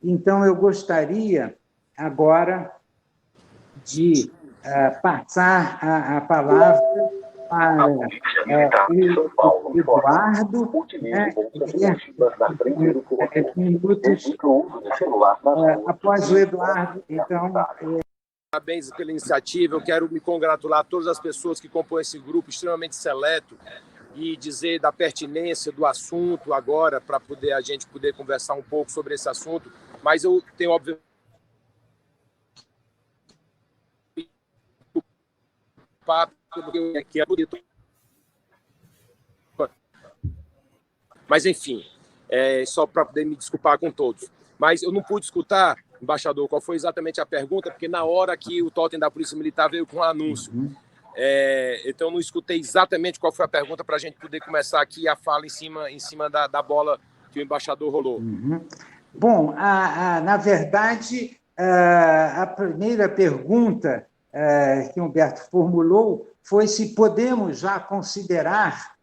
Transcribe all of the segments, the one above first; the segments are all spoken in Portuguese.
Então, eu gostaria agora de passar a palavra para o Eduardo, né, minutos após o Eduardo. Então, parabéns pela iniciativa. Eu quero me congratular a todas as pessoas que compõem esse grupo extremamente seleto e dizer da pertinência do assunto agora para a gente poder conversar um pouco sobre esse assunto. Mas eu tenho, obviamente, mas, enfim, só para poder me desculpar com todos. Mas eu não pude escutar, embaixador, qual foi exatamente a pergunta, porque na hora que o totem da Polícia Militar veio com um anúncio. Então, eu não escutei exatamente qual foi a pergunta para a gente poder começar aqui a fala em cima da bola que o embaixador rolou. Bom, na verdade, a primeira pergunta que Humberto formulou foi se podemos já considerar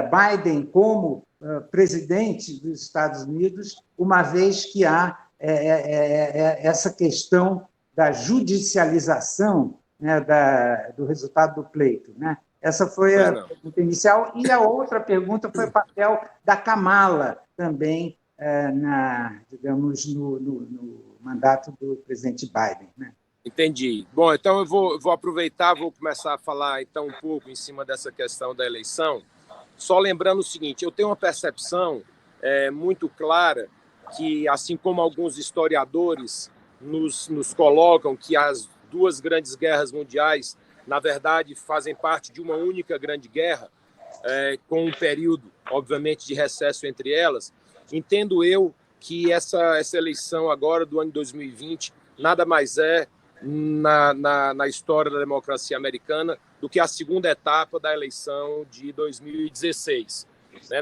Biden como presidente dos Estados Unidos, uma vez que há essa questão da judicialização, né, do resultado do pleito, né? Essa foi a pergunta inicial. E a outra pergunta foi o papel da Kamala também, digamos, no mandato do presidente Biden, né? Entendi. Bom, então eu vou aproveitar, vou começar a falar então um pouco em cima dessa questão da eleição. Só lembrando o seguinte, eu tenho uma percepção muito clara que, assim como alguns historiadores nos colocam que as duas grandes guerras mundiais, na verdade, fazem parte de uma única grande guerra, com um período, obviamente, de recesso entre elas, entendo eu que essa eleição agora do ano de 2020 nada mais é, na história da democracia americana, do que a segunda etapa da eleição de 2016.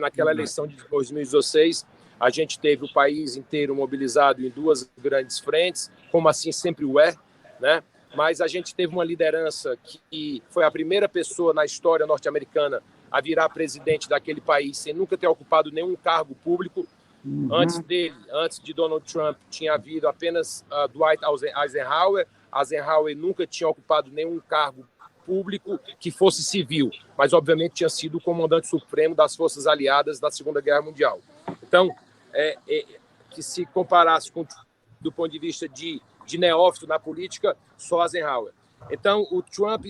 Naquela eleição de 2016, a gente teve o país inteiro mobilizado em duas grandes frentes, como assim sempre o é, né? Mas a gente teve uma liderança que foi a primeira pessoa na história norte-americana a virar presidente daquele país sem nunca ter ocupado nenhum cargo público. Antes dele, antes de Donald Trump, tinha havido apenas Dwight Eisenhower. Eisenhower nunca tinha ocupado nenhum cargo público que fosse civil, mas obviamente tinha sido o comandante supremo das forças aliadas da Segunda Guerra Mundial. Então, que se comparasse do ponto de vista de neófito na política, só Eisenhower. Então, o Trump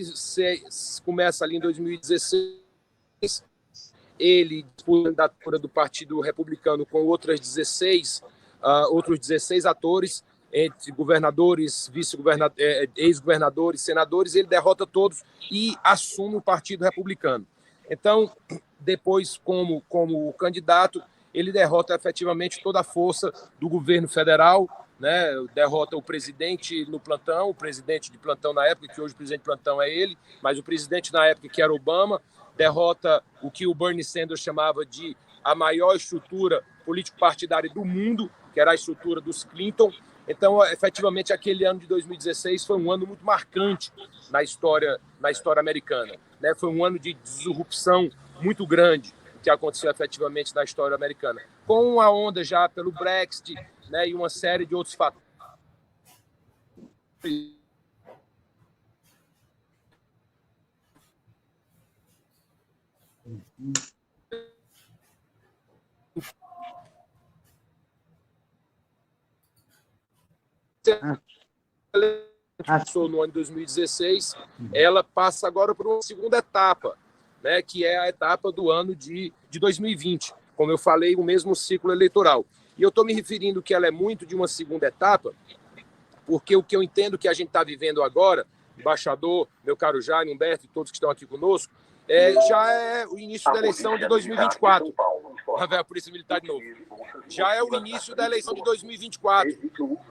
começa ali em 2016, ele disputa a candidatura do Partido Republicano com outros 16 atores, entre governadores, ex-governadores, senadores, ele derrota todos e assume o Partido Republicano. Então, depois, como candidato, ele derrota efetivamente toda a força do governo federal, né? Derrota o presidente no plantão, o presidente de plantão na época, que hoje o presidente de plantão é ele, mas o presidente na época, que era Obama, derrota o que o Bernie Sanders chamava de a maior estrutura político-partidária do mundo, que era a estrutura dos Clinton. Então, efetivamente, aquele ano de 2016 foi um ano muito marcante na história americana, né? Foi um ano de disrupção muito grande que aconteceu efetivamente na história americana, com a onda já pelo Brexit, né, e uma série de outros fatores. No ano de 2016, ela passa agora por uma segunda etapa, né, que é a etapa do ano de 2020, como eu falei, o mesmo ciclo eleitoral. E eu estou me referindo que ela é muito de uma segunda etapa, porque o que eu entendo que a gente está vivendo agora, embaixador, meu caro Jaime, Humberto e todos que estão aqui conosco, já é o início da eleição de 2024. A Polícia Militar de novo. Já é o início da eleição de 2024.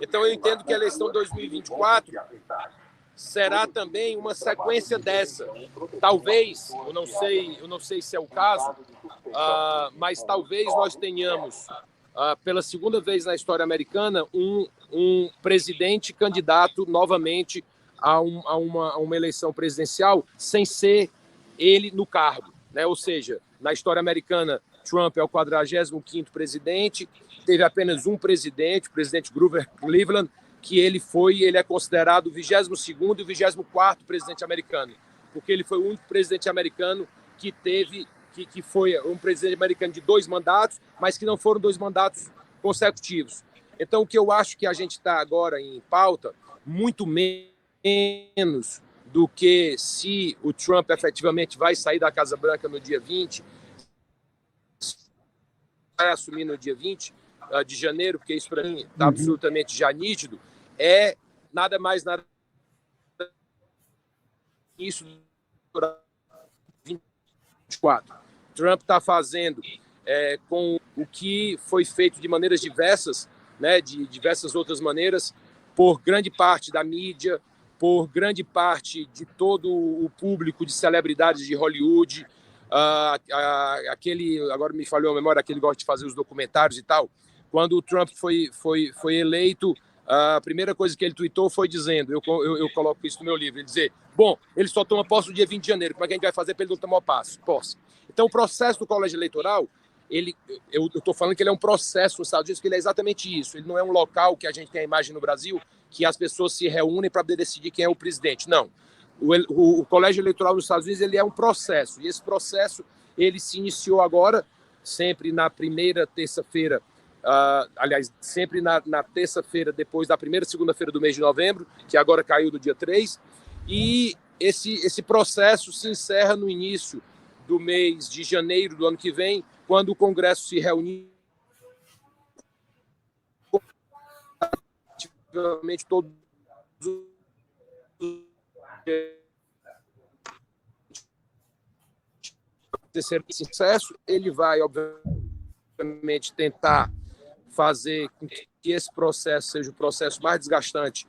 Então, eu entendo que a eleição de 2024 será também uma sequência dessa. Talvez, eu não sei se é o caso, mas talvez nós tenhamos, pela segunda vez na história americana, um presidente candidato novamente a uma eleição presidencial sem ser ele no cargo, né? Ou seja, na história americana, Trump é o 45º presidente, teve apenas um presidente, o presidente Grover Cleveland, que ele é considerado o 22º e o 24º presidente americano, porque ele foi o único presidente americano que foi um presidente americano de 2 mandatos, mas que não foram 2 mandatos consecutivos. Então, o que eu acho que a gente está agora em pauta, muito menos do que se o Trump efetivamente vai sair da Casa Branca no dia 20, vai assumir no dia 20 de janeiro, porque isso para mim está absolutamente já nítido, é nada mais, nada isso 24. Trump está fazendo com o que foi feito de maneiras diversas, né, de diversas outras maneiras, por grande parte da mídia, por grande parte de todo o público de celebridades de Hollywood, agora me falhou a memória, aquele que gosta de fazer os documentários e tal. Quando o Trump foi eleito, a primeira coisa que ele tweetou foi dizendo, eu coloco isso no meu livro, ele dizer, bom, ele só toma posse no dia 20 de janeiro, como é que a gente vai fazer para ele não tomar posse? Então, o processo do colégio eleitoral, eu estou falando que ele é um processo nos Estados Unidos, que ele é exatamente isso, ele não é um local que a gente tem a imagem no Brasil, que as pessoas se reúnem para decidir quem é o presidente, não. O colégio eleitoral nos Estados Unidos, ele é um processo, e esse processo, ele se iniciou agora, sempre na primeira terça-feira, aliás, sempre na terça-feira, depois da primeira segunda-feira do mês de novembro, que agora caiu do dia 3, e esse processo se encerra no início do mês de janeiro do ano que vem, quando o Congresso se reunir, todos terceiro sucesso, ele vai, obviamente, tentar fazer com que esse processo seja o processo mais desgastante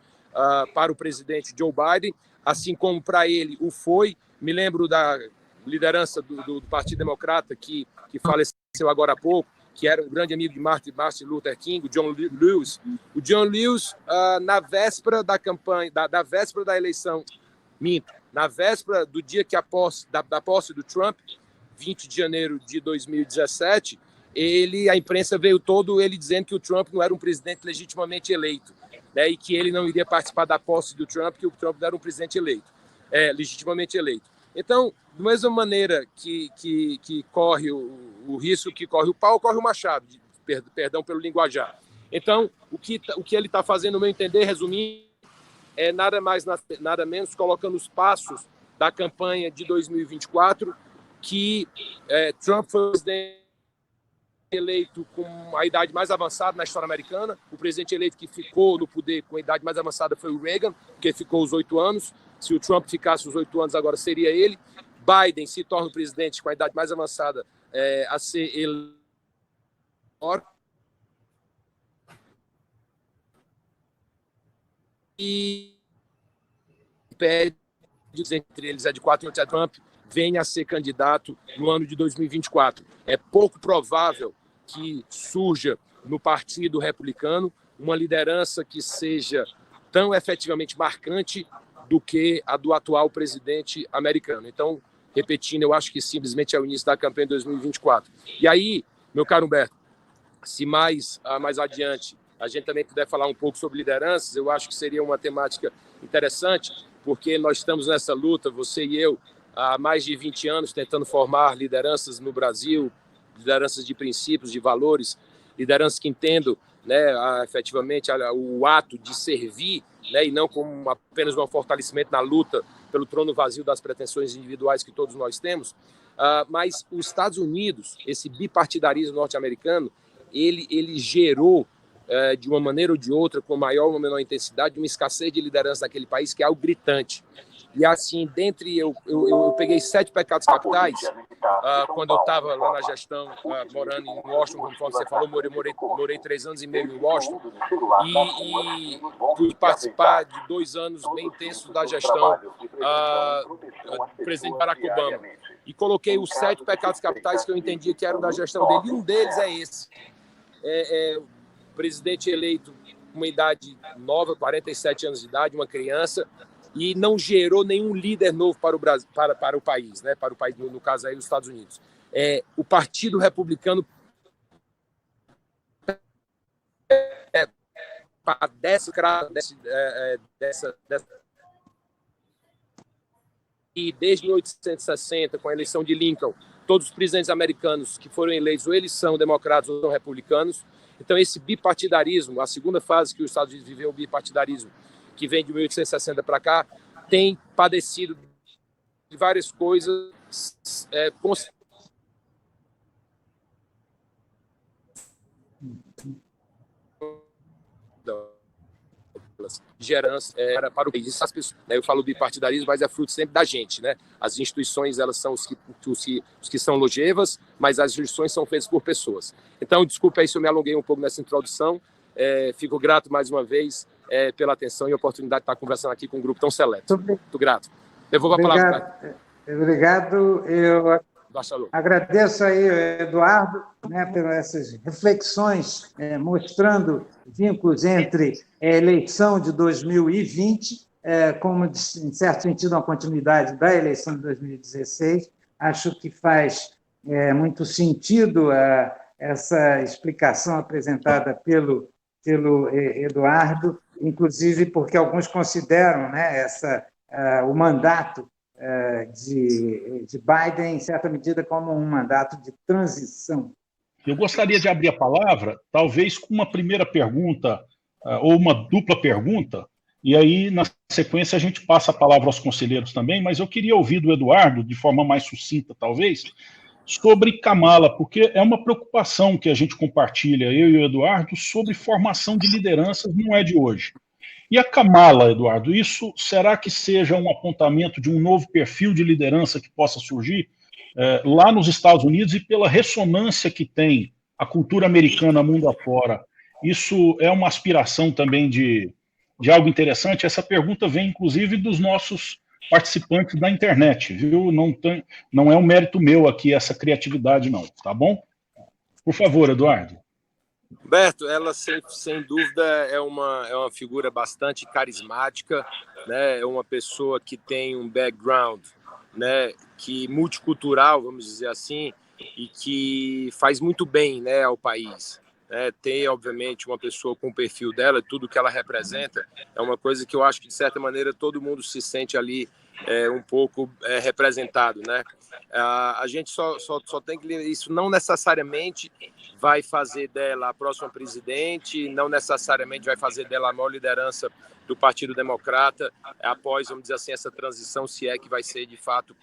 para o presidente Joe Biden, assim como para ele o foi. Me lembro da liderança do Partido Democrata, que faleceu agora há pouco, que era um grande amigo de Martin Luther King, o John Lewis. O John Lewis, na véspera da campanha, da véspera da eleição, na véspera do dia que da posse do Trump, 20 de janeiro de 2017, a imprensa veio ele dizendo que o Trump não era um presidente legitimamente eleito, né, e que ele não iria participar da posse do Trump, que o Trump não era um presidente legitimamente eleito. Então, da mesma maneira que corre o risco, que corre o pau, corre o machado, perdão pelo linguajar. Então, o que ele está fazendo, no meu entender, resumindo, é nada mais, nada menos, colocando os passos da campanha de 2024, que Trump foi o presidente eleito com a idade mais avançada na história americana. O presidente eleito que ficou no poder com a idade mais avançada foi o Reagan, que ficou os 8 anos. Se o Trump ficasse os 8 anos, agora seria ele. Biden se torna o presidente com a idade mais avançada a ser eleito. E pede, entre eles é de 4 anos, Trump venha a ser candidato no ano de 2024. É pouco provável que surja no Partido Republicano uma liderança que seja tão efetivamente marcante do que a do atual presidente americano. Então, repetindo, eu acho que simplesmente é o início da campanha de 2024. E aí, meu caro Humberto, se mais adiante a gente também puder falar um pouco sobre lideranças, eu acho que seria uma temática interessante, porque nós estamos nessa luta, você e eu, há mais de 20 anos, tentando formar lideranças no Brasil, lideranças de princípios, de valores, lideranças que entendam, né, efetivamente o ato de servir, né, e não como apenas um fortalecimento na luta pelo trono vazio das pretensões individuais que todos nós temos. Mas os Estados Unidos, esse bipartidarismo norte-americano, ele gerou, de uma maneira ou de outra, com maior ou menor intensidade, uma escassez de liderança daquele país que é algo gritante. E assim, eu peguei 7 pecados capitais, quando eu estava lá na gestão, morando em Washington, conforme você falou, morei 3 anos e meio em Washington, e pude participar de 2 anos bem intensos da gestão do presidente Barack Obama. E coloquei os 7 pecados capitais que eu entendia que eram da gestão dele, e um deles é esse. O presidente eleito com uma idade nova, 47 anos de idade, uma criança, e não gerou nenhum líder novo para o Brasil, para o país, né? Para o país, no caso aí, os Estados Unidos. O Partido Republicano padece dessa e desde 1860, com a eleição de Lincoln, todos os presidentes americanos que foram eleitos, ou eles são democratas ou são republicanos. Então, esse bipartidarismo, a segunda fase que os Estados Unidos viveu, o bipartidarismo, que vem de 1860 para cá, tem padecido de várias coisas de herança para o país. Eu falo bipartidarismo, mas é fruto sempre da gente, né? As instituições, elas são os que são longevas, mas as instituições são feitas por pessoas. Então, desculpe aí se eu me alonguei um pouco nessa introdução. Fico grato mais uma vez pela atenção e a oportunidade de estar conversando aqui com um grupo tão seleto. Muito grato. Eu vou para a palavra. Obrigado. Eu agradeço aí, Eduardo, né, pelas essas reflexões, mostrando vínculos entre a eleição de 2020, como, em certo sentido, uma continuidade da eleição de 2016. Acho que faz muito sentido essa explicação apresentada pelo Eduardo, inclusive porque alguns consideram, né, o mandato de Biden, em certa medida, como um mandato de transição. Eu gostaria de abrir a palavra, talvez com uma primeira pergunta, ou uma dupla pergunta, e aí, na sequência, a gente passa a palavra aos conselheiros também, mas eu queria ouvir do Eduardo, de forma mais sucinta, talvez, sobre Kamala, porque é uma preocupação que a gente compartilha, eu e o Eduardo, sobre formação de lideranças, não é de hoje. E a Kamala, Eduardo, isso será que seja um apontamento de um novo perfil de liderança que possa surgir lá nos Estados Unidos e pela ressonância que tem a cultura americana mundo afora? Isso é uma aspiração também de algo interessante? Essa pergunta vem, inclusive, dos nossos participantes da internet, viu? Não é um mérito meu aqui essa criatividade, não, tá bom? Por favor, Eduardo. Humberto, ela sem dúvida é uma figura bastante carismática, né? É uma pessoa que tem um background, né, multicultural, vamos dizer assim, e que faz muito bem, né, ao país. Tem, obviamente, uma pessoa com o perfil dela, tudo que ela representa, é uma coisa que eu acho que, de certa maneira, todo mundo se sente ali um pouco representado, né? A gente só tem que... Isso não necessariamente vai fazer dela a próxima presidente, não necessariamente vai fazer dela a maior liderança do Partido Democrata após, vamos dizer assim, essa transição, se é que vai ser, de fato,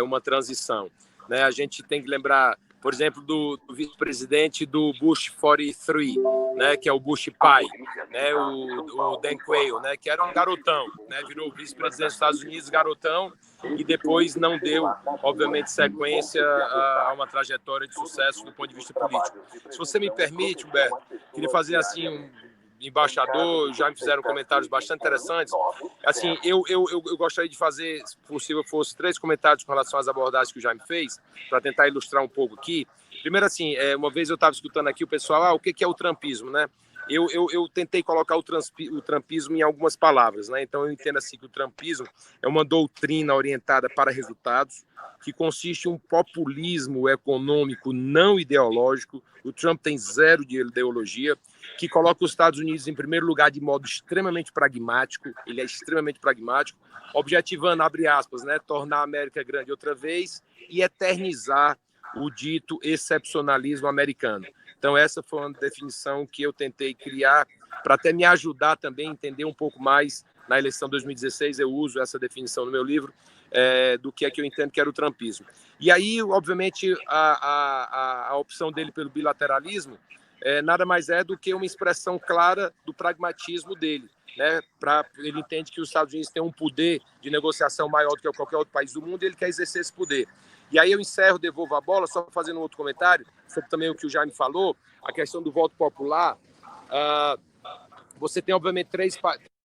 uma transição, né? A gente tem que lembrar, por exemplo, do vice-presidente do Bush 43, né, que é o Bush pai, né, o Dan Quayle, né, que era um garotão, né, virou vice-presidente dos Estados Unidos, garotão, e depois não deu, obviamente, sequência a uma trajetória de sucesso do ponto de vista político. Se você me permite, Humberto, queria fazer assim embaixador, já me fizeram comentários bastante interessantes. Assim, eu gostaria de fazer, se possível, fosse 3 comentários com relação às abordagens que o Jaime fez, para tentar ilustrar um pouco aqui. Primeiro, assim, uma vez eu estava escutando aqui o pessoal, o que é o trumpismo, né? Eu tentei colocar o trumpismo em algumas palavras, né? Então eu entendo assim que o trumpismo é uma doutrina orientada para resultados, que consiste em um populismo econômico não ideológico. O Trump tem zero de ideologia, que coloca os Estados Unidos em primeiro lugar de modo extremamente pragmático. Ele é extremamente pragmático, objetivando, abre aspas, né, tornar a América grande outra vez e eternizar o dito excepcionalismo americano. Então essa foi uma definição que eu tentei criar para até me ajudar também a entender um pouco mais. Na eleição de 2016 eu uso essa definição no meu livro, do que é que eu entendo que era o trumpismo. E aí, obviamente, a opção dele pelo bilateralismo nada mais é do que uma expressão clara do pragmatismo dele, né? Ele entende que os Estados Unidos têm um poder de negociação maior do que qualquer outro país do mundo e ele quer exercer esse poder. E aí eu encerro, devolvo a bola, só fazendo um outro comentário sobre também o que o Jaime falou, a questão do voto popular. Você tem, obviamente,